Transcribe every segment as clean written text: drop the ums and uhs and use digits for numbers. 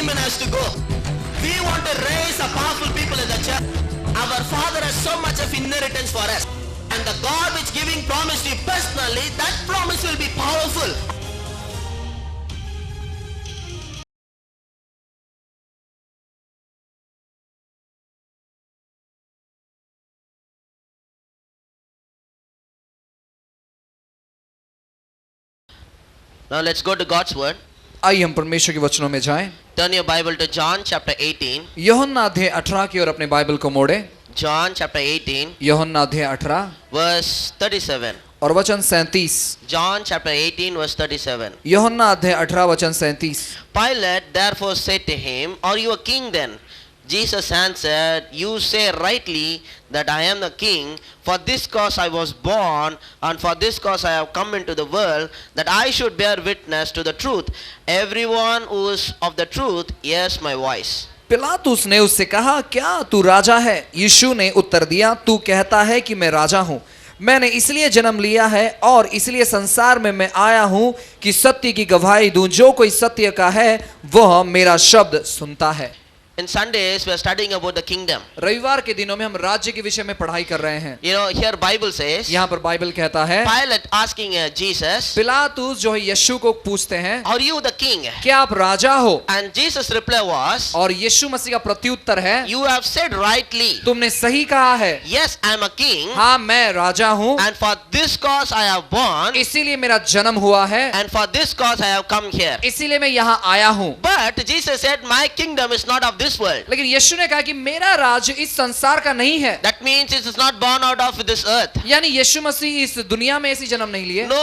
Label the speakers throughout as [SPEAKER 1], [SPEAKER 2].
[SPEAKER 1] demon has to go. We want to raise a powerful people in the church. Our Father has so much of inheritance for us. And the God which giving promise to you personally, that promise will be powerful. Now let's go to God's word.
[SPEAKER 2] आइए हम परमेश्वर के वचनों में जाएं।
[SPEAKER 1] Turn your Bible to John chapter 18.
[SPEAKER 2] यूहन्ना अध्याय 18 की ओर अपने बाइबल को मोड़े।
[SPEAKER 1] John chapter 18
[SPEAKER 2] यूहन्ना अध्याय 18
[SPEAKER 1] verse 37.
[SPEAKER 2] और वचन 37।
[SPEAKER 1] John chapter 18 verse 37.
[SPEAKER 2] यूहन्ना अध्याय 18 वचन 37।
[SPEAKER 1] Pilate therefore said to him, "Are you a king then?" Jesus answered, "You say rightly that I am the king. For this cause I was born, and for this cause I have come into the world, that I should bear witness to the truth. Everyone who is of the truth hears my voice."
[SPEAKER 2] पिलातुस ने उससे कहा, क्या तू राजा है? यीशु ने उत्तर दिया, तू कहता है कि मैं राजा हूँ। मैंने इसलिए जन्म लिया है और इसलिए संसार में मैं आया हूँ कि सत्य की गवाही दूं। जो कोई सत्य का है वह मेरा शब्द सुनता है।
[SPEAKER 1] In Sundays we are studying about the kingdom.
[SPEAKER 2] रविवार के दिनों में हम राज्य के विषय में पढ़ाई कर रहे हैं।
[SPEAKER 1] You know, here Bible says,
[SPEAKER 2] यहाँ पर बाइबल कहता है,
[SPEAKER 1] Pilate asking Jesus,
[SPEAKER 2] पिलातुस जो है यीशु को पूछते हैं,
[SPEAKER 1] "Are you the king?"
[SPEAKER 2] क्या आप राजा हो?
[SPEAKER 1] And Jesus' reply was,
[SPEAKER 2] और यीशु मसीह का प्रत्युत्तर है,
[SPEAKER 1] "You have said rightly.
[SPEAKER 2] तुमने सही कहा है।
[SPEAKER 1] Yes, I am a king.
[SPEAKER 2] हाँ, मैं राजा हूँ,
[SPEAKER 1] And for this cause I have born,
[SPEAKER 2] इसीलिए मेरा जन्म हुआ है,
[SPEAKER 1] and for this cause I have come here."
[SPEAKER 2] इसीलिए मैं यहाँ आया हूँ।
[SPEAKER 1] But Jesus said, "My kingdom is not of this world."
[SPEAKER 2] लेकिन यीशु ने कहा कि मेरा राज्य इस संसार का नहीं है।
[SPEAKER 1] That means it is not born out of this earth.
[SPEAKER 2] यानी यीशु मसीह इस दुनिया में ऐसी जन्म नहीं लिए।
[SPEAKER 1] No,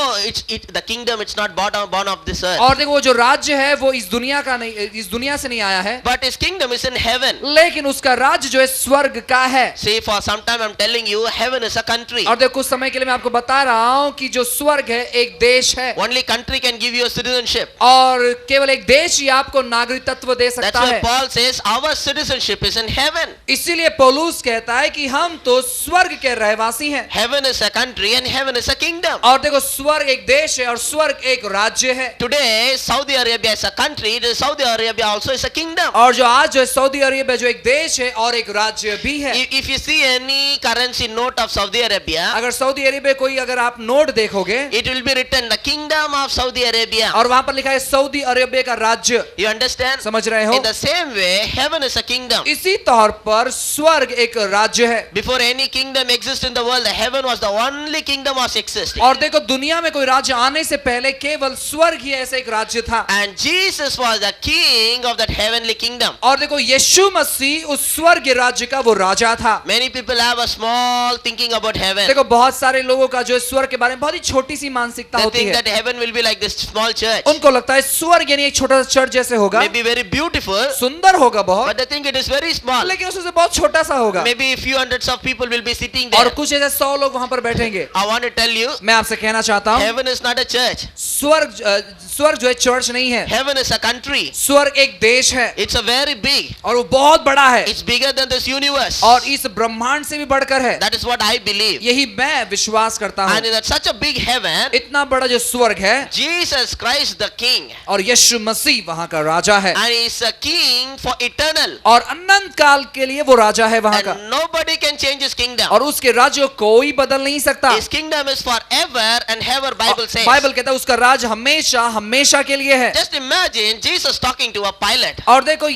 [SPEAKER 1] the kingdom it's not born of this earth.
[SPEAKER 2] और देखो वो जो राज्य है वो इस दुनिया का नहीं, इस दुनिया से नहीं आया है।
[SPEAKER 1] But his kingdom is in heaven.
[SPEAKER 2] लेकिन उसका राज्य जो है स्वर्ग का है।
[SPEAKER 1] See, for some time I'm telling you, heaven is a country.
[SPEAKER 2] और देखो कुछ समय के लिए मैं आपको बता रहा हूँ कि जो स्वर्ग है एक देश है।
[SPEAKER 1] Only country can give you a citizenship.
[SPEAKER 2] और केवल एक देश ही आपको नागरिकत्व दे
[SPEAKER 1] That's
[SPEAKER 2] सकता
[SPEAKER 1] why
[SPEAKER 2] है।
[SPEAKER 1] Paul says our citizenship is in heaven.
[SPEAKER 2] इसीलिए पौलुस कहता है कि हम तो स्वर्ग के रहवासी हैं।
[SPEAKER 1] Heaven is a country and heaven is a kingdom.
[SPEAKER 2] और देखो स्वर्ग एक देश है और स्वर्ग एक राज्य है।
[SPEAKER 1] Today Saudi Arabia is a country. Saudi Arabia also is a kingdom.
[SPEAKER 2] और जो आज जो है सऊदी अरेबिया जो एक देश है और एक राज्य भी है।
[SPEAKER 1] If you see any currency note of Saudi Arabia,
[SPEAKER 2] अगर सऊदी अरेबिया कोई अगर आप नोट देखोगे,
[SPEAKER 1] it will be written the kingdom of Saudi Arabia.
[SPEAKER 2] और वहां पर लिखा है सऊदी अरेबिया का राज्य।
[SPEAKER 1] You understand?
[SPEAKER 2] समझ रहे हो?
[SPEAKER 1] In the same way, heaven is a kingdom.
[SPEAKER 2] इसी तौर पर स्वर्ग एक राज्य है।
[SPEAKER 1] Before any kingdom exists in the world, the heaven was the only kingdom was existing.
[SPEAKER 2] और देखो दुनिया में कोई राज्य आने से पहले केवल स्वर्ग ही ऐसा एक राज्य था।
[SPEAKER 1] And Jesus was the king of that heavenly kingdom.
[SPEAKER 2] और देखो यीशु मसीह उस स्वर्ग राज्य का वो राजा था।
[SPEAKER 1] Many people have a small thinking about heaven.
[SPEAKER 2] देखो बहुत सारे लोगों का जो स्वर्ग के बारे में बहुत ही छोटी सी मानसिकता
[SPEAKER 1] They
[SPEAKER 2] होती
[SPEAKER 1] think
[SPEAKER 2] है।
[SPEAKER 1] that heaven will be like this small church.
[SPEAKER 2] उनको लगता है स्वर्ग यानी एक छोटा सा चर्च जैसे होगा,
[SPEAKER 1] Maybe very beautiful,
[SPEAKER 2] सुंदर होगा बहुत,
[SPEAKER 1] but they think it is very small.
[SPEAKER 2] लेकिन उससे बहुत छोटा सा होगा।
[SPEAKER 1] Maybe a few hundreds of people will be sitting
[SPEAKER 2] और
[SPEAKER 1] there.
[SPEAKER 2] कुछ ऐसे 100 लोग वहां पर बैठेंगे।
[SPEAKER 1] I want to tell you,
[SPEAKER 2] मैं आपसे कहना चाहता हूँ,
[SPEAKER 1] heaven is not a church.
[SPEAKER 2] स्वर्ग जो है चर्च नहीं है।
[SPEAKER 1] Heaven is a country.
[SPEAKER 2] स्वर्ग एक देश है
[SPEAKER 1] It's a very big.
[SPEAKER 2] और वो बहुत बड़ा है
[SPEAKER 1] It's bigger than this universe.
[SPEAKER 2] और इस ब्रह्मांड से भी बढ़कर है।
[SPEAKER 1] That is what I believe.
[SPEAKER 2] यही मैं विश्वास करता हूँ।
[SPEAKER 1] And in that such a big heaven,
[SPEAKER 2] इतना बड़ा जो स्वर्ग है
[SPEAKER 1] Jesus Christ the King,
[SPEAKER 2] और यीशु मसीह वहाँ का राजा है
[SPEAKER 1] and he is a king for eternal.
[SPEAKER 2] और अनंत काल के लिए वो राजा है वहाँ का,
[SPEAKER 1] And nobody can change his kingdom.
[SPEAKER 2] और उसके राज्य को कोई बदल नहीं सकता।
[SPEAKER 1] His kingdom is forever and ever, Bible says.
[SPEAKER 2] Bible कहता है उसका राज हमेशा हमेशा के लिए है।
[SPEAKER 1] Just imagine Jesus talking to a Pilate.
[SPEAKER 2] और देखो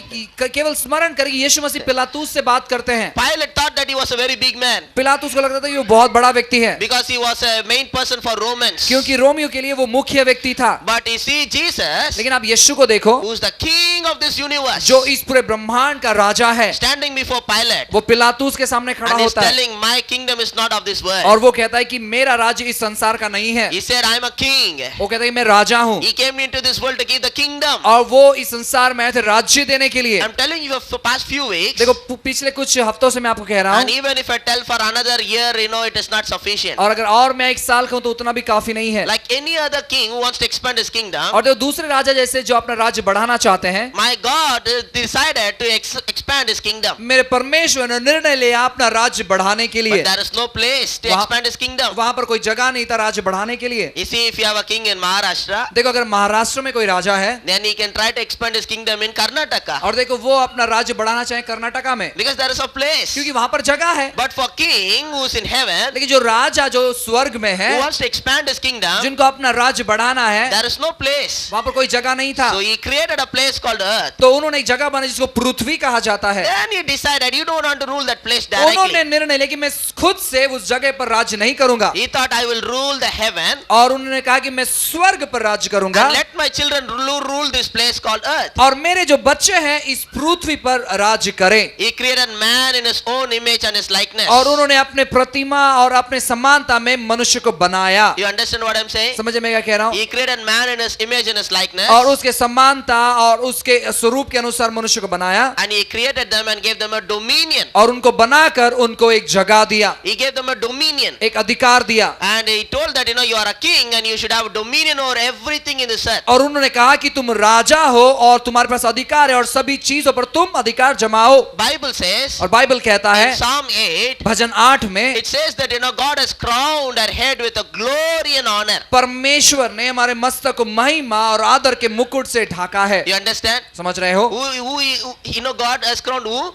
[SPEAKER 2] केवल स्मरण करें यीशु मसीह पिलातुस से बात करते हैं।
[SPEAKER 1] Pilate thought that he was a very big man
[SPEAKER 2] पिलातुस को लगता था कि वो बहुत बड़ा व्यक्ति है,
[SPEAKER 1] because he was a main person for Romans.
[SPEAKER 2] क्योंकि रोमियो के लिए वो मुख्य व्यक्ति था।
[SPEAKER 1] But you see Jesus,
[SPEAKER 2] लेकिन आप यीशु को देखो
[SPEAKER 1] who is the king of this universe,
[SPEAKER 2] जो इस पूरे ब्रह्मांड का राजा है,
[SPEAKER 1] standing before Pilate,
[SPEAKER 2] वो पिलातुस के सामने खड़ा
[SPEAKER 1] and he's
[SPEAKER 2] होता है
[SPEAKER 1] telling, my kingdom is not of this world.
[SPEAKER 2] और वो कहता है कि मेरा राज्य इस संसार का नहीं है।
[SPEAKER 1] He said, I am a king.
[SPEAKER 2] वो कहता है कि मैं राजा हूँ
[SPEAKER 1] He came into this world to give the kingdom.
[SPEAKER 2] और वो इस संसार में आए थे राज्य देने के लिए।
[SPEAKER 1] I'm telling you for past few weeks,
[SPEAKER 2] देखो पिछले कुछ हफ्तों से मैं आपको कह रहा
[SPEAKER 1] and
[SPEAKER 2] हूँ,
[SPEAKER 1] even if I tell for another year, it is not sufficient.
[SPEAKER 2] और अगर और मैं एक साल कहूँ तो उतना भी काफी नहीं है।
[SPEAKER 1] Like any other king who wants to expand his kingdom,
[SPEAKER 2] और जो दूसरे राजा जैसे जो अपना राज्य बढ़ाना चाहते हैं,
[SPEAKER 1] my God decided decided to expand his kingdom.
[SPEAKER 2] मेरे परमेश्वर ने निर्णय लिया अपना राज्य बढ़ाने के लिए।
[SPEAKER 1] But there is no place to
[SPEAKER 2] वहाँ-
[SPEAKER 1] expand his kingdom.
[SPEAKER 2] वहां पर कोई जगह नहीं था राज्य बढ़ाने के लिए।
[SPEAKER 1] You see, if you have a king in Maharashtra,
[SPEAKER 2] देखो अगर महाराष्ट्र में कोई राजा है
[SPEAKER 1] then he can try to expand his kingdom in Karnataka.
[SPEAKER 2] और देखो वो अपना राज्य बढ़ाना चाहे कर्नाटका में,
[SPEAKER 1] Because there is a place.
[SPEAKER 2] क्योंकि वहां पर जगह है।
[SPEAKER 1] But for king who's in heaven,
[SPEAKER 2] लेकिन जो राजा जो स्वर्ग में
[SPEAKER 1] who
[SPEAKER 2] है,
[SPEAKER 1] wants to expand his kingdom,
[SPEAKER 2] जिनको अपना राज्य बढ़ाना है,
[SPEAKER 1] there is no place.
[SPEAKER 2] वहां पर कोई जगह नहीं था।
[SPEAKER 1] So he created a place called earth.
[SPEAKER 2] तो उन्होंने एक जगह बनाई जिसको पृथ्वी कहा जाता है।
[SPEAKER 1] Then he decided you don't want to rule that place
[SPEAKER 2] उन्होंने
[SPEAKER 1] directly.
[SPEAKER 2] निर्णय लिया कि मैं खुद से उस जगह पर राज्य नहीं करूंगा,
[SPEAKER 1] He thought I will rule the heaven
[SPEAKER 2] और उन्होंने कहा कि मैं स्वर्ग पर राज्य करूंगा
[SPEAKER 1] and let my children rule this place called earth.
[SPEAKER 2] और मेरे जो बच्चे हैं इस पृथ्वी पर राज्य करें।
[SPEAKER 1] He created man in his own image and his likeness.
[SPEAKER 2] और उन्होंने अपने प्रतिमा और अपने समानता में मनुष्य को बनाया।
[SPEAKER 1] You understand what I'm saying?
[SPEAKER 2] समझ में क्या कह रहा हूँ?
[SPEAKER 1] He created man in his image and his likeness.
[SPEAKER 2] और उसके समानता और उसके स्वरूप के अनुसार मनुष्य को बनाया
[SPEAKER 1] And he created them and gave them a dominion.
[SPEAKER 2] और उनको बनाकर उनको एक जगह दिया,
[SPEAKER 1] He gave them a dominion.
[SPEAKER 2] एक अधिकार दिया।
[SPEAKER 1] And he told that you are a king and you should have dominion over everything in this earth.
[SPEAKER 2] और उन्होंने कहा कि तुम राजा हो और तुम्हारे पास अधिकार है और सभी चीजों पर तुम अधिकार जमाओ।
[SPEAKER 1] Bible says
[SPEAKER 2] और बाइबल कहता
[SPEAKER 1] in
[SPEAKER 2] है
[SPEAKER 1] Psalm 8,
[SPEAKER 2] भजन 8 में,
[SPEAKER 1] it says that God has crowned our head with a glory and honor.
[SPEAKER 2] परमेश्वर ने हमारे मस्तक को महिमा और आदर के मुकुट से ढाका है।
[SPEAKER 1] You understand?
[SPEAKER 2] समझ रहे हो?
[SPEAKER 1] Who God has crowned who?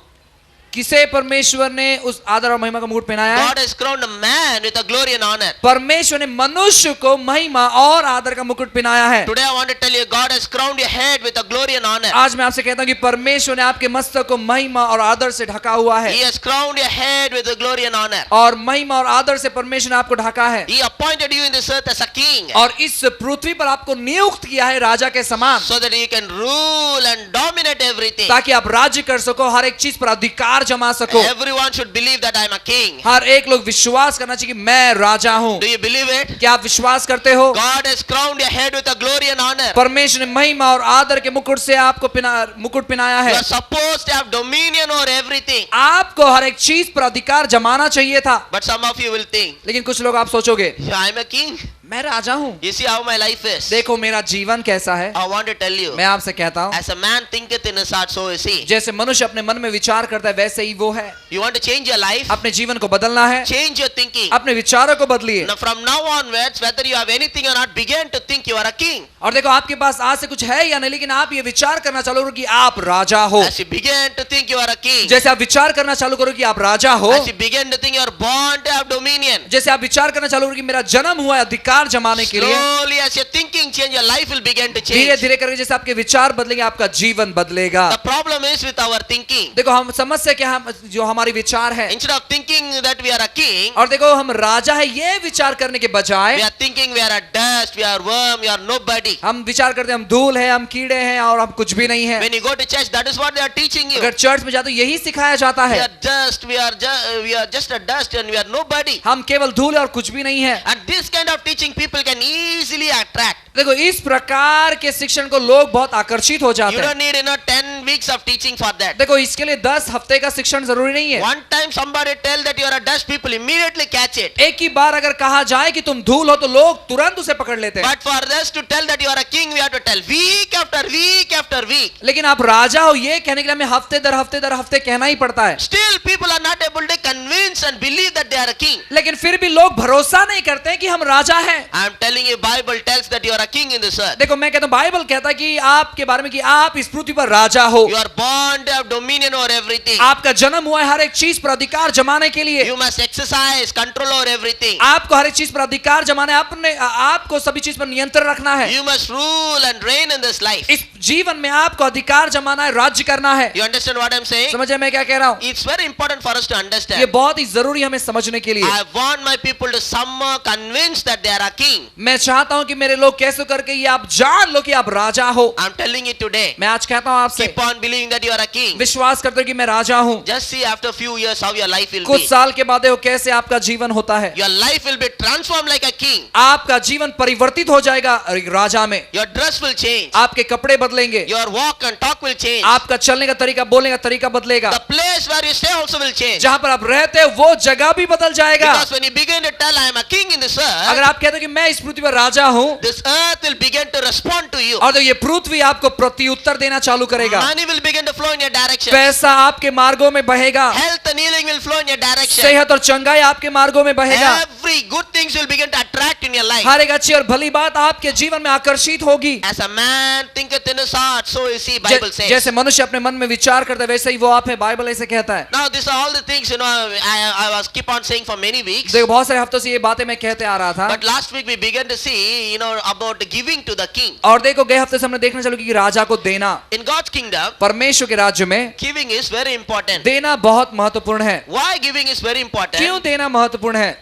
[SPEAKER 2] किसे परमेश्वर ने उस आदर और महिमा का मुकुट पहनाया है?
[SPEAKER 1] God has crowned a man with a glory and honor.
[SPEAKER 2] परमेश्वर ने मनुष्य को महिमा और आदर का मुकुट पहनाया है।
[SPEAKER 1] Today I want to tell you, God has crowned your head with a glory and honor.
[SPEAKER 2] आज मैं आपसे कहता हूं कि परमेश्वर ने आपके मस्तक को महिमा और आदर से ढका हुआ है
[SPEAKER 1] He has crowned your head with a glory and honor.
[SPEAKER 2] और महिमा और आदर से परमेश्वर ने आपको ढका है
[SPEAKER 1] He appointed you in this earth as a king,
[SPEAKER 2] और इस पृथ्वी पर आपको नियुक्त किया है राजा के समान,
[SPEAKER 1] so that you can rule and dominate everything.
[SPEAKER 2] ताकि आप राज्य कर सको, हर एक चीज पर अधिकार जमा सको।
[SPEAKER 1] Everyone should believe that I am a king.
[SPEAKER 2] हर एक लोग विश्वास करना चाहिए कि मैं राजा हूं।
[SPEAKER 1] Do you believe it?
[SPEAKER 2] क्या आप विश्वास करते हो?
[SPEAKER 1] God has crowned your head with a glory and honor.
[SPEAKER 2] परमेश्वर ने महिमा और आदर के मुकुट से आपको मुकुट पहनाया
[SPEAKER 1] You
[SPEAKER 2] है।
[SPEAKER 1] are supposed to have dominion over everything.
[SPEAKER 2] आपको हर एक चीज पर अधिकार जमाना चाहिए था,
[SPEAKER 1] But some of you will think,
[SPEAKER 2] लेकिन कुछ लोग आप सोचोगे
[SPEAKER 1] I am a king.
[SPEAKER 2] मैं राजा हूं।
[SPEAKER 1] You see how my life is.
[SPEAKER 2] देखो मेरा जीवन कैसा है।
[SPEAKER 1] I want to tell you,
[SPEAKER 2] मैं आपसे कहता हूं,
[SPEAKER 1] as a man thinketh in his heart, so is he.
[SPEAKER 2] जैसे मनुष्य अपने मन में विचार करता है वैसे ही वो है।
[SPEAKER 1] You want to change your life?
[SPEAKER 2] अपने जीवन को बदलना है,
[SPEAKER 1] Change your thinking.
[SPEAKER 2] अपने विचारों को बदलिए।
[SPEAKER 1] Now from now onwards, whether you have anything or not, begin to think you are a king.
[SPEAKER 2] और देखो आपके पास आज से कुछ है या नहीं, लेकिन आप ये विचार करना चालू करो कि आप राजा हो।
[SPEAKER 1] As you begin to think you are a king,
[SPEAKER 2] जैसे आप विचार करना चालू करो कि आप राजा हो,
[SPEAKER 1] as you begin to think you are born to have dominion,
[SPEAKER 2] जैसे आप विचार करना चालू करो कि मेरा जन्म हुआ है अधिकार जमाने के लिए,
[SPEAKER 1] slowly as your thinking change, your life will begin to
[SPEAKER 2] धीरे
[SPEAKER 1] change.
[SPEAKER 2] धीरे करके जैसे आपके विचार बदलेंगे आपका जीवन बदलेगा।
[SPEAKER 1] The problem is with our thinking.
[SPEAKER 2] देखो हम समस्या क्या हम जो हमारी विचार है,
[SPEAKER 1] Instead of thinking that we are a king,
[SPEAKER 2] और देखो हम राजा है ये विचार करने के बजाय
[SPEAKER 1] we are thinking we are a dust, we are worm, we are nobody.
[SPEAKER 2] हम विचार करते हैं हम धूल है, हम कीड़े हैं और हम कुछ भी नहीं है।
[SPEAKER 1] When you go to church, that is what they are teaching you.
[SPEAKER 2] अगर चर्च में जाते हो यही सिखाया जाता
[SPEAKER 1] We
[SPEAKER 2] है,
[SPEAKER 1] are dust, we are just a dust and we are nobody.
[SPEAKER 2] हम केवल धूल है और कुछ भी नहीं है।
[SPEAKER 1] And this kind of teaching people can easily attract.
[SPEAKER 2] देखो इस प्रकार के शिक्षण को लोग बहुत आकर्षित हो
[SPEAKER 1] You
[SPEAKER 2] जाते
[SPEAKER 1] don't
[SPEAKER 2] हैं।
[SPEAKER 1] need 10 weeks of teaching for that.
[SPEAKER 2] देखो इसके लिए 10 हफ्ते का शिक्षण जरूरी नहीं है।
[SPEAKER 1] One time somebody tell that you are a dust, people immediately catch it.
[SPEAKER 2] एक ही बार अगर कहा जाए कि तुम धूल हो तो लोग तुरंत उसे पकड़ लेते हैं।
[SPEAKER 1] But for us to tell that you are a king, we have to tell week after week after week.
[SPEAKER 2] लेकिन आप राजा हो ये कहने के लिए हमें हफ्ते दर हफ्ते कहना ही पड़ता है।
[SPEAKER 1] Still people are not able to convince and believe that they are a king.
[SPEAKER 2] लेकिन फिर भी लोग भरोसा नहीं करते हैं कि हम राजा हैं।
[SPEAKER 1] I am telling you, Bible tells that you are a king in this earth.
[SPEAKER 2] देखो मैं कहता हूं बाइबल कहता है कि आपके बारे में कि आप इस पृथ्वी पर राजा हो।
[SPEAKER 1] You are born to have dominion over everything.
[SPEAKER 2] आपका जन्म हुआ है हर एक चीज पर अधिकार जमाने के लिए।
[SPEAKER 1] You must exercise control over everything.
[SPEAKER 2] आपको हर एक चीज पर अधिकार जमाना है, आपको सभी चीज पर नियंत्रण रखना है।
[SPEAKER 1] You must rule and reign in this life.
[SPEAKER 2] इस जीवन में आपको अधिकार जमाना है, राज्य करना है।
[SPEAKER 1] You understand what I am saying?
[SPEAKER 2] समझे मैं क्या कह रहा हूँ?
[SPEAKER 1] It's very important for us to
[SPEAKER 2] ये
[SPEAKER 1] understand.
[SPEAKER 2] बहुत ही जरूरी हमें समझने के लिए।
[SPEAKER 1] I want my people to somehow convince that they are a king.
[SPEAKER 2] मैं चाहता हूं कि मेरे लोग कैसे करके ये आप जान लो कि आप राजा हो।
[SPEAKER 1] I'm telling you today.
[SPEAKER 2] मैं आज कहता हूं आपसे,
[SPEAKER 1] Keep on believing that you are a king.
[SPEAKER 2] विश्वास करते हो कि मैं राजा हूं।
[SPEAKER 1] Just see after a few years how your life will
[SPEAKER 2] कुछ
[SPEAKER 1] be.
[SPEAKER 2] साल के बाद देखो कैसे आपका जीवन होता है।
[SPEAKER 1] Your life will be transformed like a king.
[SPEAKER 2] आपका जीवन परिवर्तित हो जाएगा एक राजा में।
[SPEAKER 1] Your dress will change.
[SPEAKER 2] आपके कपड़े बदलेंगे,
[SPEAKER 1] Your walk and talk will change.
[SPEAKER 2] आपका चलने का तरीका, बोलने का तरीका बदलेगा।
[SPEAKER 1] The place where you stay also will change.
[SPEAKER 2] जहां पर आप रहते हो वो जगह भी बदल जाएगा।
[SPEAKER 1] Because when you begin to tell I am a king in this earth,
[SPEAKER 2] अगर आप कहते कहते हो कि मैं इस पृथ्वी पर राजा हूं,
[SPEAKER 1] this earth will begin to respond to you.
[SPEAKER 2] और तो ये पृथ्वी आपको प्रत्युत्तर देना चालू करेगा,
[SPEAKER 1] Money will begin to flow in your direction.
[SPEAKER 2] पैसा आपके मार्गों में बहेगा,
[SPEAKER 1] Health and healing will flow in your direction.
[SPEAKER 2] सेहत और चंगाई आपके मार्गों में बहेगा,
[SPEAKER 1] Every good things will begin to attract in your life.
[SPEAKER 2] हर एक अच्छी और भली बात आपके जीवन में आकर्षित होगी।
[SPEAKER 1] As a man thinketh in his heart, so is he, Bible says.
[SPEAKER 2] जैसे मनुष्य अपने मन में विचार करता है वैसे ही वो आप है, बाइबल ऐसे कहता है।
[SPEAKER 1] Now these are all the things, I was keep on saying for many weeks.
[SPEAKER 2] देखो बहुत सारे हफ्तों से ये बातें मैं कहते आ रहा था,
[SPEAKER 1] But last week we began to see, about giving to the king.
[SPEAKER 2] और देखो गए हफ्ते से हमने देखना चालू किया कि राजा को देना,
[SPEAKER 1] In God's kingdom,
[SPEAKER 2] परमेश्वर के राज्य में
[SPEAKER 1] giving is very important.
[SPEAKER 2] देना बहुत महत्वपूर्ण है।
[SPEAKER 1] Why giving is very important?
[SPEAKER 2] क्यों देना महत्वपूर्ण है?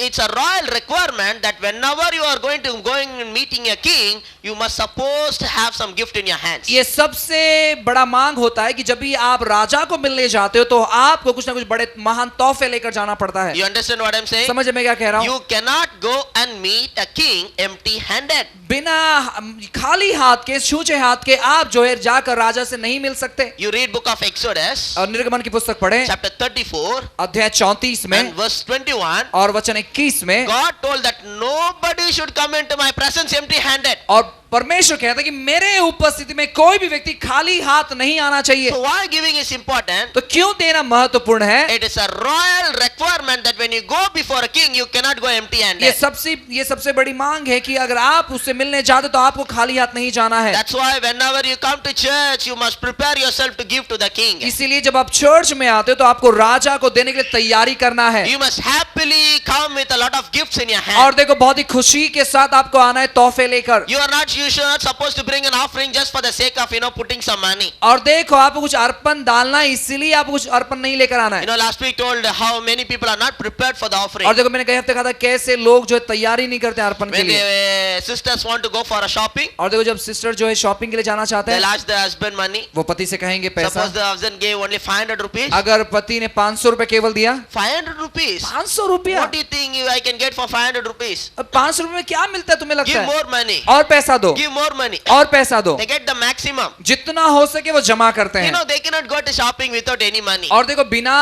[SPEAKER 1] It's a royal requirement that whenever you are going and meeting a king, you must supposed to have some gift in your hands.
[SPEAKER 2] ये सबसे बड़ा मांग होता है कि जब भी आप राजा को मिलने जाते हो तो आपको कुछ ना कुछ बड़े महान तोहफे लेकर जाना पड़ता है।
[SPEAKER 1] You understand what I'm saying?
[SPEAKER 2] समझ में क्या कह रहा हूँ?
[SPEAKER 1] You cannot go and meet a king empty-handed.
[SPEAKER 2] बिना खाली हाथ के, छूचे हाथ के आप जो है जाकर राजा से नहीं मिल सकते।
[SPEAKER 1] You read book of Exodus,
[SPEAKER 2] और निर्गमन की पुस्तक पढ़ें,
[SPEAKER 1] chapter 34,
[SPEAKER 2] अध्याय 34 में
[SPEAKER 1] and verse 21.
[SPEAKER 2] और वचन 21 में,
[SPEAKER 1] God told that nobody should come into my presence empty-handed.
[SPEAKER 2] और परमेश्वर कहता है कि मेरे उपस्थिति में कोई भी व्यक्ति खाली हाथ नहीं आना चाहिए।
[SPEAKER 1] So why giving is important?
[SPEAKER 2] तो क्यों देना महत्वपूर्ण है?
[SPEAKER 1] It is a royal requirement that when you go before a king, you cannot go empty-handed.
[SPEAKER 2] ये सबसे बड़ी मांग है कि अगर आप उससे मिलने जाते तो आपको खाली हाथ नहीं जाना है।
[SPEAKER 1] That's why whenever you come to church, you must prepare yourself to give to the king.
[SPEAKER 2] इसीलिए जब आप चर्च में आते हो तो आपको राजा को देने के लिए तैयारी करना है।
[SPEAKER 1] You must happily come with a lot of gifts in your hand.
[SPEAKER 2] और देखो बहुत ही खुशी के साथ आपको आना है तोहफे लेकर।
[SPEAKER 1] You should not supposed to bring an offering just for the sake of putting some money.
[SPEAKER 2] और देखो आपको कुछ अर्पण डालना है, इसीलिए आपको कुछ अर्पण नहीं लेकर आना है।
[SPEAKER 1] Last week told how many people are not prepared for the offering.
[SPEAKER 2] और देखो मैंने कई हफ्ते कहा था कैसे लोग जो है तैयारी नहीं करते अर्पण के
[SPEAKER 1] When
[SPEAKER 2] लिए।
[SPEAKER 1] the sisters want to go for a shopping,
[SPEAKER 2] और देखो जब सिस्टर जो है शॉपिंग के लिए जाना चाहते
[SPEAKER 1] they'll
[SPEAKER 2] हैं,
[SPEAKER 1] ask the husband money.
[SPEAKER 2] वो पति से कहेंगे पैसा।
[SPEAKER 1] Suppose the husband gave only 500 rupees.
[SPEAKER 2] अगर पति ने 500 रुपए केवल दिया,
[SPEAKER 1] 500 rupees.
[SPEAKER 2] 500 रुपया,
[SPEAKER 1] What do you think I can get for 500 rupees?
[SPEAKER 2] अब 500 रुपए में क्या मिलता है तुम्हें लगता
[SPEAKER 1] Give
[SPEAKER 2] है?
[SPEAKER 1] more money.
[SPEAKER 2] और पैसा दो,
[SPEAKER 1] Give more money.
[SPEAKER 2] और पैसा दो,
[SPEAKER 1] They get the maximum.
[SPEAKER 2] जितना हो सके वो जमा करते हैं।
[SPEAKER 1] They cannot go to shopping without any money.
[SPEAKER 2] और देखो बिना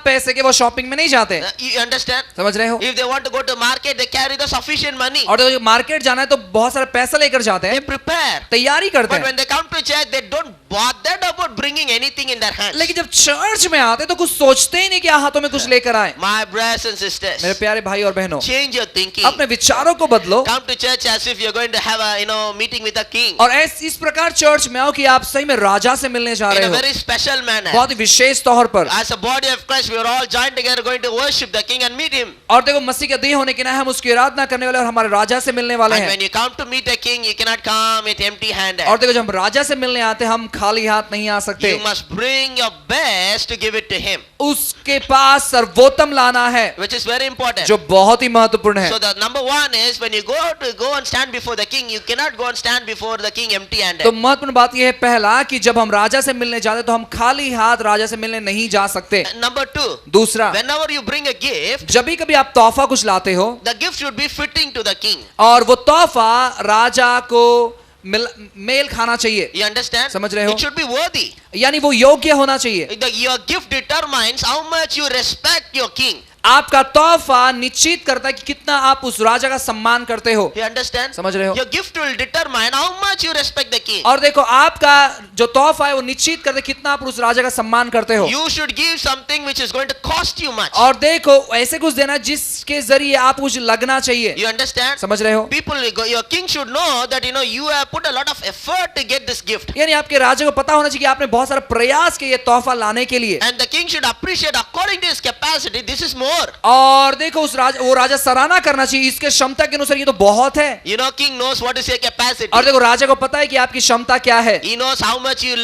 [SPEAKER 2] पैसे के वो शॉपिंग में नहीं जाते।
[SPEAKER 1] You understand?
[SPEAKER 2] समझ रहे हो?
[SPEAKER 1] If they want to go to market, they carry the sufficient money.
[SPEAKER 2] और देखो मार्केट जाना है तो बहुत सारा पैसा लेकर जाते
[SPEAKER 1] They
[SPEAKER 2] हैं,
[SPEAKER 1] prepare.
[SPEAKER 2] तैयारी करते
[SPEAKER 1] But
[SPEAKER 2] हैं।
[SPEAKER 1] when they come to church, they don't bother about bringing anything in their hands.
[SPEAKER 2] लेकिन जब चर्च में आते तो कुछ सोचते ही नहीं कि हाथों में कुछ लेकर आए।
[SPEAKER 1] My brothers and sisters,
[SPEAKER 2] मेरे प्यारे भाई और बहनों,
[SPEAKER 1] change your thinking.
[SPEAKER 2] अपने विचारों को बदलो
[SPEAKER 1] Come to church as if you're going to have a meeting with a king.
[SPEAKER 2] और इस प्रकार चर्च में आओ कि आप सही में राजा से मिलने जा
[SPEAKER 1] In
[SPEAKER 2] रहे
[SPEAKER 1] a
[SPEAKER 2] हो,
[SPEAKER 1] very special manner.
[SPEAKER 2] बहुत ही विशेष तौर पर।
[SPEAKER 1] As a body of Christ, we are all joined together going to worship the king and meet him.
[SPEAKER 2] और देखो मसीह के देह होने के नाते हम उसकी आराधना करने वाले और हमारे राजा से मिलने वाले
[SPEAKER 1] And
[SPEAKER 2] हैं।
[SPEAKER 1] when you come to meet a king, you cannot come with empty-handed.
[SPEAKER 2] और देखो जब हम राजा से मिलने आते हम खाली हाथ नहीं आ सकते,
[SPEAKER 1] You must bring your best to give it to him,
[SPEAKER 2] उसके पास सर्वोत्तम लाना है,
[SPEAKER 1] which is very important.
[SPEAKER 2] जो बहुत ही महत्वपूर्ण है।
[SPEAKER 1] So the number one is when you go and stand before the king, you cannot go and stand before the king empty-handed.
[SPEAKER 2] तो महत्वपूर्ण बात यह है पहला कि जब हम राजा से मिलने जाते तो हम खाली हाथ राजा से मिलने नहीं जा सकते।
[SPEAKER 1] Number two,
[SPEAKER 2] दूसरा,
[SPEAKER 1] whenever you bring a gift,
[SPEAKER 2] जब भी कभी आप तोहफा कुछ लाते हो
[SPEAKER 1] the gift should be fitting to the king.
[SPEAKER 2] और वो तोहफा राजा को मेल खाना चाहिए।
[SPEAKER 1] You understand?
[SPEAKER 2] समझ रहे हो?
[SPEAKER 1] It should be worthy.
[SPEAKER 2] यानी वो योग्य होना चाहिए।
[SPEAKER 1] Your gift determines how much you respect your king.
[SPEAKER 2] आपका तोहफा निश्चित करता है कि कितना आप उस राजा का सम्मान करते हो।
[SPEAKER 1] You understand?
[SPEAKER 2] समझ रहे हो?
[SPEAKER 1] Your gift will determine how much you respect the king.
[SPEAKER 2] और देखो आपका जो तोहफा है वो निश्चित करता है कितना आप उस राजा का सम्मान करते हो।
[SPEAKER 1] You should give something which is going to cost you much.
[SPEAKER 2] और देखो ऐसे कुछ देना जिसके जरिए आप कुछ लगना चाहिए।
[SPEAKER 1] You understand?
[SPEAKER 2] समझ रहे हो?
[SPEAKER 1] People, your king should know that you have put a lot of effort to get this gift.
[SPEAKER 2] यानी आपके राजा को पता होना चाहिए कि आपने बहुत सारा प्रयास किया ये तोहफा लाने के लिए।
[SPEAKER 1] And the king should appreciate according to his capacity. This is more.
[SPEAKER 2] और देखो वो राजा सराहना करना चाहिए इसके क्षमता के अनुसार ये तो बहुत है।
[SPEAKER 1] King knows what is your capacity.
[SPEAKER 2] और देखो राजा को पता है कि आपकी क्षमता क्या है।
[SPEAKER 1] He knows how much you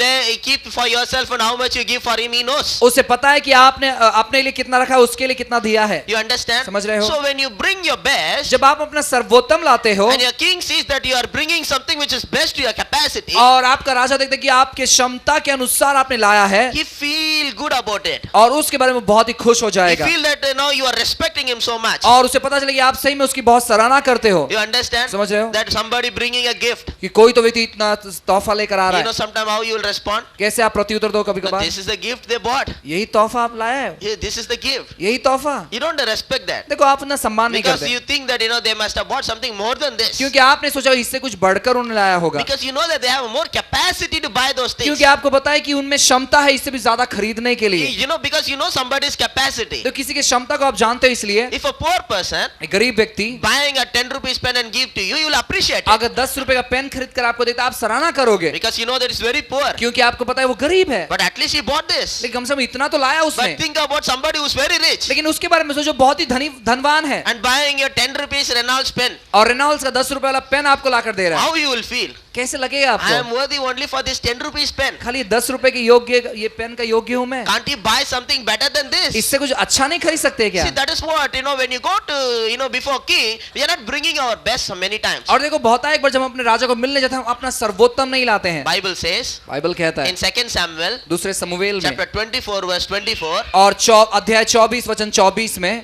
[SPEAKER 1] keep for yourself and how much you give for him. He knows.
[SPEAKER 2] उसे पता है कि आपने अपने लिए कितना रखा है, उसके लिए कितना दिया है।
[SPEAKER 1] You understand?
[SPEAKER 2] समझ रहे हो?
[SPEAKER 1] So when you bring your best,
[SPEAKER 2] जब आप अपना सर्वोत्तम लाते हो
[SPEAKER 1] and your king sees that you are bringing something which is best to your capacity,
[SPEAKER 2] और आपका राजा देखते कि आपके क्षमता के अनुसार आपने लाया है,
[SPEAKER 1] he feel good about it.
[SPEAKER 2] और उसके बारे में बहुत ही खुश हो
[SPEAKER 1] You
[SPEAKER 2] जाएगा
[SPEAKER 1] feel that you are respecting him so much.
[SPEAKER 2] और उसे पता चलेगा आप सही में उसकी बहुत सराहना करते हो
[SPEAKER 1] You understand?
[SPEAKER 2] समझ रहे हो
[SPEAKER 1] That somebody bringing a gift.
[SPEAKER 2] कि कोई तो व्यक्ति इतना तोहफा लेकर आ रहा
[SPEAKER 1] You know
[SPEAKER 2] है
[SPEAKER 1] sometime how you will respond.
[SPEAKER 2] कैसे आप प्रत्युत्तर दो कभी
[SPEAKER 1] But
[SPEAKER 2] कभार
[SPEAKER 1] this is the gift they bought.
[SPEAKER 2] यही तोहफा आप लाए हो
[SPEAKER 1] Yeah, this is the gift.
[SPEAKER 2] यही तोहफा
[SPEAKER 1] You don't respect that.
[SPEAKER 2] देखो आप ना सम्मान नहीं
[SPEAKER 1] Because
[SPEAKER 2] करते
[SPEAKER 1] you think that they must have bought something more than this.
[SPEAKER 2] क्योंकि आपने सोचा इससे कुछ बढ़कर उन्होंने लाया होगा
[SPEAKER 1] Because you know that they have more capacity to buy those things.
[SPEAKER 2] क्योंकि आपको पता है कि उनमें क्षमता है इससे भी ज्यादा खरीदने के लिए
[SPEAKER 1] You know, because you know somebody's capacity.
[SPEAKER 2] तो किसी की क्षमता को आप जानते हो इसलिए
[SPEAKER 1] If a poor person
[SPEAKER 2] एक गरीब व्यक्ति
[SPEAKER 1] buying a 10 rupees pen and give to you, you will appreciate it.
[SPEAKER 2] अगर 10 रुपए का पेन खरीद कर आपको देता आप सराहना करोगे
[SPEAKER 1] Because you know that it's very poor.
[SPEAKER 2] क्योंकि आपको पता है वो गरीब है
[SPEAKER 1] But at least he bought this.
[SPEAKER 2] लेकिन कम से कम इतना तो लाया उसने
[SPEAKER 1] But think about somebody who's very rich
[SPEAKER 2] लेकिन उसके बारे में सोचो बहुत ही धनवान है
[SPEAKER 1] and buying your 10 rupees Reynolds pen.
[SPEAKER 2] और रेनॉल्ड्स का 10 रुपए वाला पेन आपको लाकर दे रहा है
[SPEAKER 1] How you will feel?
[SPEAKER 2] कैसे लगेगा
[SPEAKER 1] I am
[SPEAKER 2] आपको
[SPEAKER 1] worthy only for this 10 rupees pen.
[SPEAKER 2] खाली 10 रुपए के योग्य ये पेन का योग्य हूं मैं
[SPEAKER 1] Can't you buy something better than this?
[SPEAKER 2] इससे कुछ अच्छा नहीं खरीद सकते क्या
[SPEAKER 1] See, that is what, when you go to, before king, we are not bringing our best many times.
[SPEAKER 2] और देखो बहुत एक बार जब हम अपने राजा को मिलने जाते हैं हम अपना सर्वोत्तम नहीं लाते हैं
[SPEAKER 1] Bible says
[SPEAKER 2] बाइबल कहता
[SPEAKER 1] in
[SPEAKER 2] है
[SPEAKER 1] 2 Samuel
[SPEAKER 2] दूसरे समूएल में
[SPEAKER 1] chapter 24 verse 24,
[SPEAKER 2] और अध्याय 24 वचन 24 में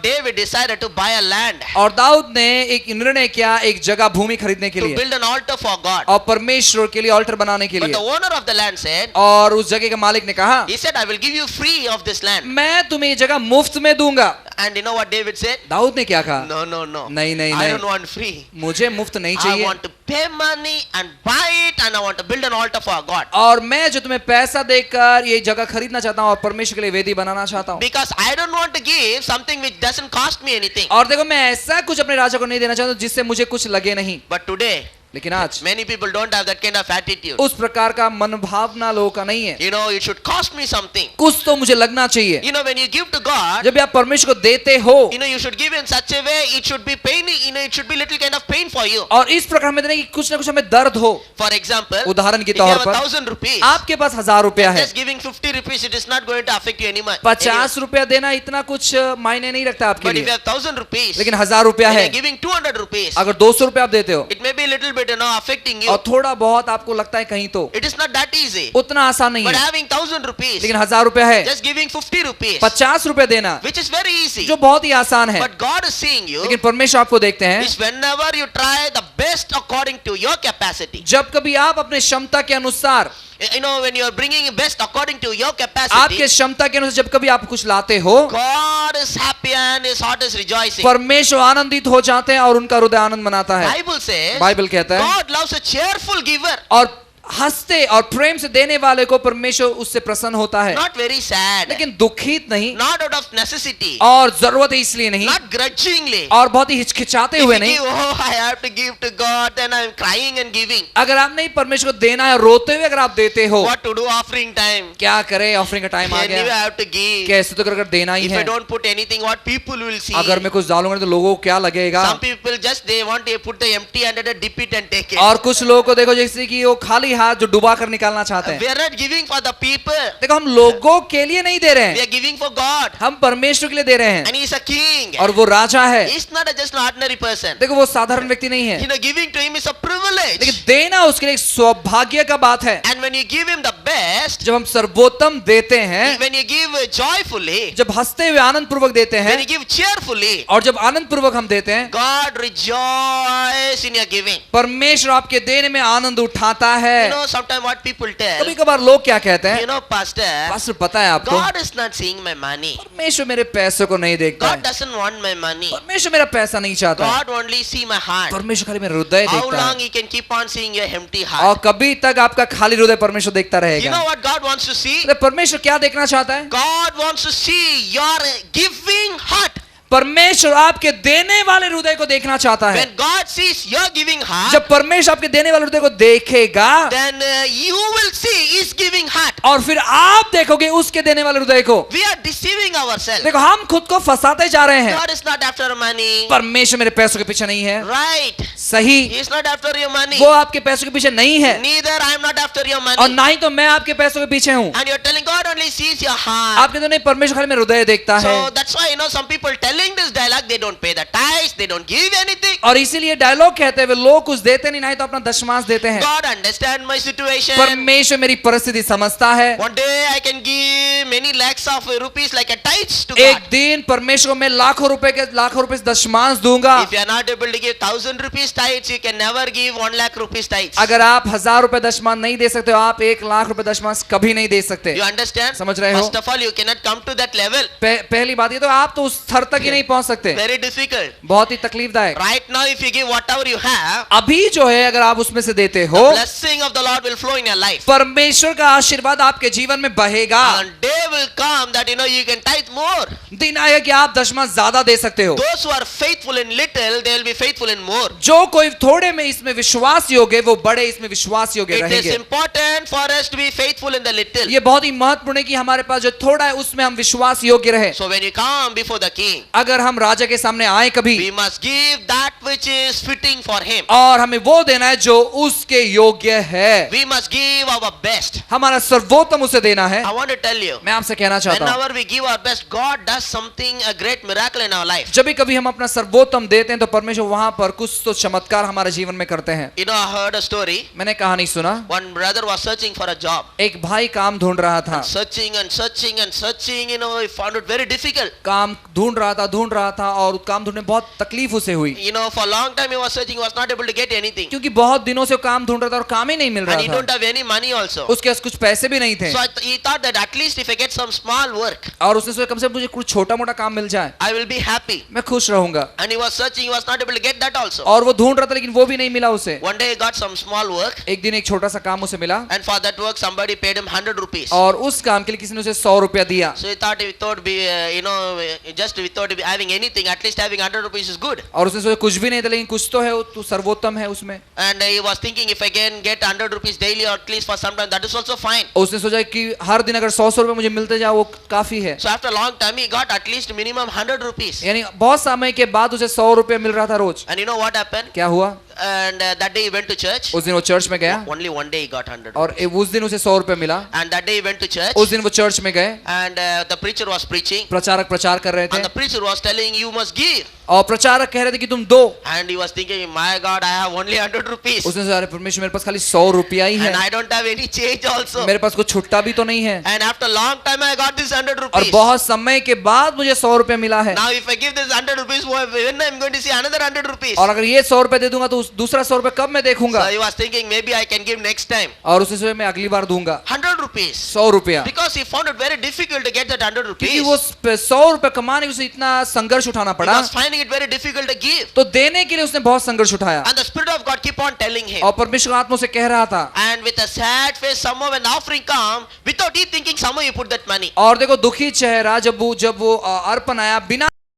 [SPEAKER 1] David decided to buy a land
[SPEAKER 2] और दाऊद ने एक निर्णय किया एक जगह भूमि खरीदने के
[SPEAKER 1] to
[SPEAKER 2] लिए
[SPEAKER 1] build an altar for God.
[SPEAKER 2] और परमेश्वर के लिए ऑल्टर बनाने के
[SPEAKER 1] But the
[SPEAKER 2] लिए
[SPEAKER 1] owner of the land said,
[SPEAKER 2] और उस जगह के मालिक ने कहा
[SPEAKER 1] he said, I will give you free of this land.
[SPEAKER 2] मैं तुम्हें ये जगह मुफ्त में दूंगा
[SPEAKER 1] And you know what David said?
[SPEAKER 2] Dawood ने क्या कहा
[SPEAKER 1] No.
[SPEAKER 2] नहीं नहीं
[SPEAKER 1] I
[SPEAKER 2] नहीं
[SPEAKER 1] don't want free.
[SPEAKER 2] मुझे मुफ्त नहीं
[SPEAKER 1] I
[SPEAKER 2] चाहिए
[SPEAKER 1] want to pay money and buy it and I want to build an altar for God.
[SPEAKER 2] और मैं जो तुम्हें पैसा देकर ये जगह खरीदना चाहता हूँ और परमेश्वर के लिए वेदी बनाना चाहता हूँ
[SPEAKER 1] Because I don't want to give something which doesn't cost me anything.
[SPEAKER 2] और देखो मैं ऐसा कुछ अपने राजा को नहीं देना चाहता हूँ जिससे मुझे कुछ लगे नहीं
[SPEAKER 1] But today,
[SPEAKER 2] लेकिन आज
[SPEAKER 1] many people don't have that kind of attitude.
[SPEAKER 2] उस प्रकार का मनोभावना लोगों का नहीं है
[SPEAKER 1] It should cost me something.
[SPEAKER 2] कुछ तो मुझे लगना चाहिए
[SPEAKER 1] When you give to God,
[SPEAKER 2] जब भी आप परमेश्वर को देते हो
[SPEAKER 1] you should give in such a way, it should be pain, it should be little kind of pain for you.
[SPEAKER 2] और इस प्रकार में देने की कुछ ना कुछ हमें दर्द हो
[SPEAKER 1] For example,
[SPEAKER 2] उदाहरण के
[SPEAKER 1] if you
[SPEAKER 2] तौर
[SPEAKER 1] have
[SPEAKER 2] पर
[SPEAKER 1] 1,000 rupees,
[SPEAKER 2] आपके पास 1000 रुपया है
[SPEAKER 1] just giving 50 rupees, it is not going to affect you anymore.
[SPEAKER 2] 50 रुपया देना इतना कुछ मायने नहीं रखता आपके
[SPEAKER 1] But if you
[SPEAKER 2] लिए
[SPEAKER 1] have 1,000 rupees,
[SPEAKER 2] लेकिन 1000 रुपया
[SPEAKER 1] and
[SPEAKER 2] है
[SPEAKER 1] you're giving 200 rupees,
[SPEAKER 2] अगर 200 रुपया आप देते हो
[SPEAKER 1] it may be a little bit affecting you.
[SPEAKER 2] और थोड़ा बहुत आपको लगता है कहीं तो
[SPEAKER 1] It is not that easy.
[SPEAKER 2] उतना आसान नहीं
[SPEAKER 1] But
[SPEAKER 2] है
[SPEAKER 1] having 1,000 rupees,
[SPEAKER 2] लेकिन 1000 रुपया है
[SPEAKER 1] just giving 50 rupees,
[SPEAKER 2] 50 रुपया देना
[SPEAKER 1] which is very easy.
[SPEAKER 2] जो बहुत ही आसान है
[SPEAKER 1] But God is seeing you
[SPEAKER 2] लेकिन परमेश्वर आपको देखते हैं
[SPEAKER 1] is whenever you try the best according to your capacity.
[SPEAKER 2] जब कभी आप अपने क्षमता के अनुसार
[SPEAKER 1] When you are bringing best according to your
[SPEAKER 2] आपके
[SPEAKER 1] capacity,
[SPEAKER 2] क्षमता के अनुसार जब कभी आप कुछ लाते हो
[SPEAKER 1] God is happy and his heart is rejoicing.
[SPEAKER 2] परमेश्वर आनंदित हो जाते हैं और उनका हृदय आनंद मनाता है
[SPEAKER 1] Bible says
[SPEAKER 2] बाइबल कहता है
[SPEAKER 1] God loves a cheerful giver,
[SPEAKER 2] और हंसते और प्रेम से देने वाले को परमेश्वर उससे प्रसन्न होता है
[SPEAKER 1] not very sad,
[SPEAKER 2] लेकिन दुखित नहीं
[SPEAKER 1] not out of necessity,
[SPEAKER 2] और जरूरत है इसलिए नहीं
[SPEAKER 1] not grudgingly.
[SPEAKER 2] और बहुत ही हिचकिचाते
[SPEAKER 1] If
[SPEAKER 2] हुए
[SPEAKER 1] you
[SPEAKER 2] नहीं
[SPEAKER 1] give, I have to give to God, then I am crying and giving.
[SPEAKER 2] अगर आप नहीं परमेश्वर को देना है रोते हुए अगर आप देते हो
[SPEAKER 1] What to do offering time?
[SPEAKER 2] क्या करें ऑफरिंग का टाइम आ
[SPEAKER 1] Anyway,
[SPEAKER 2] गया
[SPEAKER 1] I have to give.
[SPEAKER 2] कैसे तो कर देना ही
[SPEAKER 1] If I
[SPEAKER 2] है
[SPEAKER 1] don't put anything, what people will see?
[SPEAKER 2] अगर मैं कुछ डालूंगा तो लोगों को क्या लगेगा
[SPEAKER 1] Some people just they want to put the empty handed and dip it and take it.
[SPEAKER 2] और कुछ लोगों को देखो जैसे कि वो खाली हाथ जो डुबा कर निकालना चाहते हैं
[SPEAKER 1] We are not giving for the people.
[SPEAKER 2] देखो हम लोगों के लिए नहीं दे रहे
[SPEAKER 1] We
[SPEAKER 2] हैं
[SPEAKER 1] are giving for God.
[SPEAKER 2] हम परमेश्वर के लिए दे रहे हैं
[SPEAKER 1] And he is a king.
[SPEAKER 2] और वो राजा है
[SPEAKER 1] He's not just an ordinary person.
[SPEAKER 2] देखो वो साधारण व्यक्ति नहीं है
[SPEAKER 1] Giving to him is a privilege.
[SPEAKER 2] लेकिन देना उसके लिए एक सौभाग्य का बात है
[SPEAKER 1] And when you give him the best,
[SPEAKER 2] जब हम सर्वोत्तम देते हैं
[SPEAKER 1] when you give joyfully,
[SPEAKER 2] जब हंसते हुए आनंद पूर्वक देते
[SPEAKER 1] when
[SPEAKER 2] हैं
[SPEAKER 1] you give cheerfully,
[SPEAKER 2] और जब आनंद पूर्वक हम देते हैं
[SPEAKER 1] God rejoices in your giving.
[SPEAKER 2] परमेश्वर आपके देने में आनंद उठाता है
[SPEAKER 1] Sometimes what people tell,
[SPEAKER 2] कभी कभार लोग क्या कहते हैं
[SPEAKER 1] Pastor,
[SPEAKER 2] पास्टर पता है आपको
[SPEAKER 1] God is not seeing my money.
[SPEAKER 2] परमेश्वर मेरे पैसे को नहीं देखता
[SPEAKER 1] God
[SPEAKER 2] है
[SPEAKER 1] doesn't want my money.
[SPEAKER 2] परमेश्वर मेरा पैसा नहीं चाहता है
[SPEAKER 1] God only see my heart.
[SPEAKER 2] परमेश्वर खाली मेरा हृदय
[SPEAKER 1] How
[SPEAKER 2] देखता
[SPEAKER 1] long
[SPEAKER 2] है
[SPEAKER 1] he can keep on seeing your empty
[SPEAKER 2] और
[SPEAKER 1] heart?
[SPEAKER 2] कभी तक आपका खाली हृदय परमेश्वर देखता
[SPEAKER 1] You
[SPEAKER 2] रहेगा
[SPEAKER 1] know what God wants to see?
[SPEAKER 2] अरे परमेश्वर क्या देखना चाहता है
[SPEAKER 1] God wants to see your giving heart.
[SPEAKER 2] परमेश्वर आपके देने वाले हृदय को देखना चाहता है
[SPEAKER 1] When God sees your giving heart,
[SPEAKER 2] जब परमेश्वर आपके देने वाले हृदय को देखेगा
[SPEAKER 1] then you will see his giving heart.
[SPEAKER 2] और फिर आप देखोगे उसके देने वाले हृदय को
[SPEAKER 1] We are deceiving ourselves.
[SPEAKER 2] देखो हम खुद को फंसाते जा रहे हैं
[SPEAKER 1] God is not after money.
[SPEAKER 2] परमेश्वर मेरे पैसों के पीछे नहीं है
[SPEAKER 1] Right.
[SPEAKER 2] सही
[SPEAKER 1] He is not after your money.
[SPEAKER 2] वो आपके पैसों के पीछे नहीं है
[SPEAKER 1] Neither I am not after your
[SPEAKER 2] और
[SPEAKER 1] money.
[SPEAKER 2] ना ही तो मैं आपके पैसों के पीछे हूँ
[SPEAKER 1] And you are telling God only sees your heart.
[SPEAKER 2] आपके तो नहीं परमेश्वर खाली मेरा हृदय देखता है
[SPEAKER 1] So that's why some people tell telling this dialogue, they don't pay the tithes, they don't give anything.
[SPEAKER 2] और इसीलिए डायलॉग कहते हुए लोग कुछ देते नहीं तो अपना दशमांश देते हैं।
[SPEAKER 1] God understand my situation.
[SPEAKER 2] परमेश्वर मेरी परिस्थिति समझता है।
[SPEAKER 1] One day I can give many lakhs of rupees like a tithes to
[SPEAKER 2] एक
[SPEAKER 1] God.
[SPEAKER 2] दिन परमेश्वर को मैं लाखों रुपए दशमांश दूंगा।
[SPEAKER 1] If you are not able to give 1,000 rupees tithes, you can never give 1 lakh rupees tithes.
[SPEAKER 2] अगर आप 1000 रुपए दशमांश नहीं दे सकते हो, आप 1 लाख रुपए दशमांश कभी नहीं दे सकते।
[SPEAKER 1] You understand?
[SPEAKER 2] समझ रहे हो?
[SPEAKER 1] First of all, you cannot come to that level.
[SPEAKER 2] पहली बात ये तो आप तो उस स्तर तक ही नहीं पहुंच सकते।
[SPEAKER 1] Very difficult.
[SPEAKER 2] बहुत ही तकलीफदायक।
[SPEAKER 1] Right now, if you give whatever you have,
[SPEAKER 2] अभी जो है अगर आप उसमें से देते हो,
[SPEAKER 1] blessing of the Lord will flow in your life.
[SPEAKER 2] परमेश्वर का आशीर्वाद आपके जीवन में बहेगा।
[SPEAKER 1] And day will come that you can tithe more.
[SPEAKER 2] दिन आएगा कि आप दशमांश ज्यादा दे सकते हो।
[SPEAKER 1] Those who are faithful in little, they will be faithful in more.
[SPEAKER 2] जो कोई थोड़े में इसमें विश्वास योग्य, वो बड़े इसमें विश्वास योग्य
[SPEAKER 1] It is
[SPEAKER 2] रहेंगे।
[SPEAKER 1] important for us to be faithful in the little.
[SPEAKER 2] ये बहुत ही महत्वपूर्ण है कि हमारे पास जो थोड़ा है उसमें हम विश्वास योग्य रहे।
[SPEAKER 1] So when you come before the king,
[SPEAKER 2] अगर हम राजा के सामने आए कभी,
[SPEAKER 1] we must give that which is fitting for him.
[SPEAKER 2] और हमें वो देना है जो उसके योग्य है।
[SPEAKER 1] We must give our best.
[SPEAKER 2] हमारा सर्वोत्तम उसे देना है।
[SPEAKER 1] I want to tell you,
[SPEAKER 2] मैं आपसे कहना चाहता हूँ,
[SPEAKER 1] whenever we give our best, God does something, a great miracle in our life.
[SPEAKER 2] जब भी कभी हम अपना सर्वोत्तम देते हैं तो परमेश्वर वहां पर कुछ तो चमत्कार हमारे जीवन में करते हैं।
[SPEAKER 1] I heard a story.
[SPEAKER 2] मैंने कहानी सुना,
[SPEAKER 1] One brother was searching for a job.
[SPEAKER 2] एक भाई काम ढूंढ रहा था।
[SPEAKER 1] Searching and searching and searching, he found it very difficult.
[SPEAKER 2] काम ढूंढ रहा था और काम ढूंढने में बहुत तकलीफ उसे हुई,
[SPEAKER 1] For a long time he was searching, he was not able to get anything.
[SPEAKER 2] क्योंकि बहुत दिनों से वो काम ढूंढ रहा था और काम ही नहीं मिल
[SPEAKER 1] And he
[SPEAKER 2] रहा
[SPEAKER 1] don't
[SPEAKER 2] था।
[SPEAKER 1] have any money also.
[SPEAKER 2] उसके पास कुछ पैसे भी नहीं थे
[SPEAKER 1] So he thought that at least if I get some small work,
[SPEAKER 2] और उसने सोचा कम से कम मुझे कुछ छोटा मोटा काम मिल जाए,
[SPEAKER 1] I will be happy.
[SPEAKER 2] मैं खुश रहूंगा।
[SPEAKER 1] And he was searching, he was not able to get that also.
[SPEAKER 2] और वो ढूंढ रहा था लेकिन वो भी नहीं मिला उसे।
[SPEAKER 1] One day he got some small work,
[SPEAKER 2] एक दिन एक छोटा सा काम उसे मिला
[SPEAKER 1] and for that work somebody paid him 100 rupees.
[SPEAKER 2] और उस काम के लिए किसी ने उसे 100 रुपया दिया।
[SPEAKER 1] So he thought without just without having anything, at least having 100 rupees is good.
[SPEAKER 2] और उसने सोचा कुछ भी नहीं था लेकिन कुछ तो है, तो सर्वोत्तम है उसमें।
[SPEAKER 1] And he was thinking if I can get 100 rupees daily or at least for some time, that is also fine.
[SPEAKER 2] उसने सोचा कि हर दिन अगर 100 रुपए मुझे मिलते जाए वो काफी है।
[SPEAKER 1] So after a long time he got at least minimum 100 rupees.
[SPEAKER 2] यानी बहुत समय के बाद उसे 100 रुपया मिल रहा था रोज।
[SPEAKER 1] And you know what happened?
[SPEAKER 2] क्या हुआ?
[SPEAKER 1] And that day he went to church.
[SPEAKER 2] उस दिन वो चर्च में गया
[SPEAKER 1] Only one day he got 100
[SPEAKER 2] और उस दिन उसे 100 रुपया मिला।
[SPEAKER 1] And that day he went to church.
[SPEAKER 2] उस दिन वो चर्च में गए,
[SPEAKER 1] And the preacher was preaching.
[SPEAKER 2] प्रचारक प्रचार कर रहे थे
[SPEAKER 1] And the preacher was telling, you must give.
[SPEAKER 2] और प्रचारक कह रहे थे कि तुम दो।
[SPEAKER 1] And he was thinking, my God, I have only 100 rupees.
[SPEAKER 2] उसने सोचा अरे परमेश्वर मेरे पास खाली 100 रुपया ही है,
[SPEAKER 1] And I don't have any change also.
[SPEAKER 2] मेरे पास कुछ छुट्टा भी तो नहीं है।
[SPEAKER 1] And after a long time I got this 100
[SPEAKER 2] और
[SPEAKER 1] rupees.
[SPEAKER 2] बहुत समय के बाद मुझे 100 रुपया मिला है।
[SPEAKER 1] Now if I give this 100 rupees, when I'm going to see another 100 rupees?
[SPEAKER 2] और अगर ये 100 रुपया दे दूंगा तो दूसरा 100 रुपया कब मैं देखूंगा?
[SPEAKER 1] So he was thinking, maybe I can give next time.
[SPEAKER 2] और उसने सोचा मैं अगली बार दूंगा
[SPEAKER 1] 100 rupees.
[SPEAKER 2] 100 रुपया,
[SPEAKER 1] Because he found it very difficult to get that 100
[SPEAKER 2] क्योंकि
[SPEAKER 1] rupees.
[SPEAKER 2] वो 100 रुपया कमाने के उसे इतना संघर्ष उठाना
[SPEAKER 1] He
[SPEAKER 2] पड़ा,
[SPEAKER 1] was finding it very difficult to give.
[SPEAKER 2] तो देने के लिए उसने बहुत संघर्ष उठाया।
[SPEAKER 1] And the Spirit of God keep on telling him.
[SPEAKER 2] और परमेश्वर आत्मा उसे कह रहा था,
[SPEAKER 1] And with a sad face, somehow when offering come, without he thinking, somehow you put that money.
[SPEAKER 2] और देखो दुखी चेहरा जब वो अर्पण आया बिना